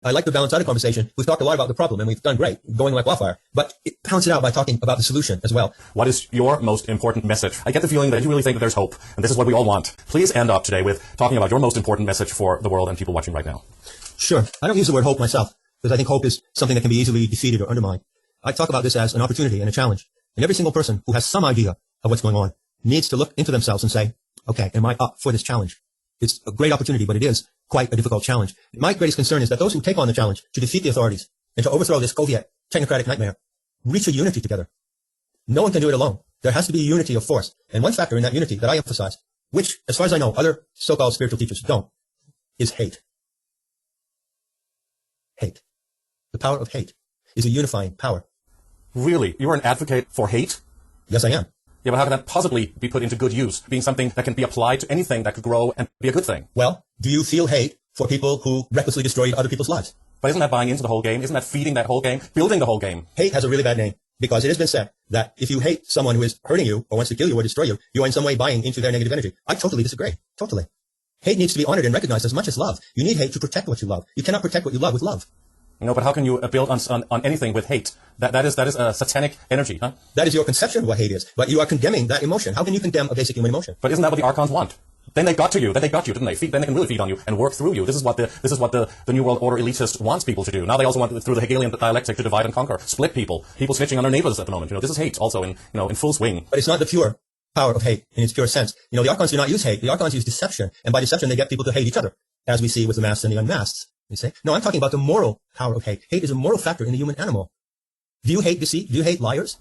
I like to balance out a conversation. We've talked a lot about the problem, and we've done great, going like wildfire. But pounce it out by talking about the solution as well. What is your most important message? I get the feeling that you really think that there's hope, and this is what we all want. Please end up today with talking about your most important message for the world and people watching right now. Sure. I don't use the word hope myself, because I think hope is something that can be easily defeated or undermined. I talk about this as an opportunity and a challenge. And every single person who has some idea of what's going on needs to look into themselves and say, okay, am I up for this challenge? It's a great opportunity, but it is quite a difficult challenge. My greatest concern is that those who take on the challenge to defeat the authorities and to overthrow this Soviet technocratic nightmare reach a unity together. No one can do it alone. There has to be a unity of force. And one factor in that unity that I emphasize, which, as far as I know, other so-called spiritual teachers don't, is hate. Hate. The power of hate is a unifying power. Really? You are an advocate for hate? Yes, I am. Yeah, but how can that possibly be put into good use, being something that can be applied to anything that could grow and be a good thing? Well, do you feel hate for people who recklessly destroyed other people's lives? But isn't that buying into the whole game? Isn't that feeding that whole game? Building the whole game? Hate has a really bad name because it has been said that if you hate someone who is hurting you or wants to kill you or destroy you, you are in some way buying into their negative energy. I totally disagree. Totally. Hate needs to be honored and recognized as much as love. You need hate to protect what you love. You cannot protect what you love with love. No, but how can you build on anything with hate? That is a satanic energy, huh? That is your conception of what hate is, but you are condemning that emotion. How can you condemn a basic human emotion? But isn't that what the archons want? Then they got to you. Then they got you, didn't they? Then they can really feed on you and work through you. This is what the New World Order elitist wants people to do. Now they also want through the Hegelian dialectic to divide and conquer, split people. People snitching on their neighbors at the moment. This is hate also in full swing. But it's not the pure power of hate in its pure sense. The archons do not use hate. The archons use deception, and by deception they get people to hate each other, as we see with the masked and the unmasked. You say, no, I'm talking about the moral power of hate. Hate is a moral factor in the human animal. Do you hate deceit? Do you hate liars?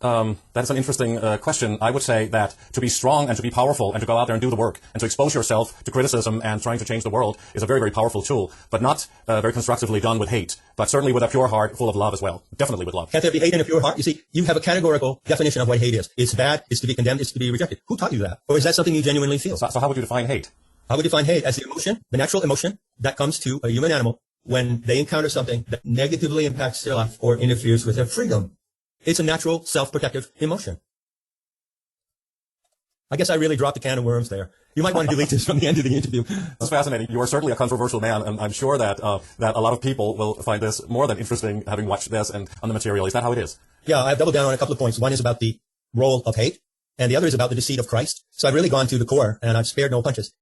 That's an interesting question. I would say that to be strong and to be powerful and to go out there and do the work and to expose yourself to criticism and trying to change the world is a very, very powerful tool, but not very constructively done with hate, but certainly with a pure heart full of love as well. Definitely with love. Can't there be hate in a pure heart? You see, you have a categorical definition of what hate is. It's bad, it's to be condemned, it's to be rejected. Who taught you that? Or is that something you genuinely feel? So how would you define hate? I would define hate as the emotion, the natural emotion that comes to a human animal when they encounter something that negatively impacts their life or interferes with their freedom. It's a natural, self-protective emotion. I guess I really dropped a can of worms there. You might want to delete this from the end of the interview. That's fascinating. You are certainly a controversial man, and I'm sure that that a lot of people will find this more than interesting, having watched this and on the material. Is that how it is? Yeah, I've doubled down on a couple of points. One is about the role of hate, and the other is about the deceit of Christ. So I've really gone to the core, and I've spared no punches.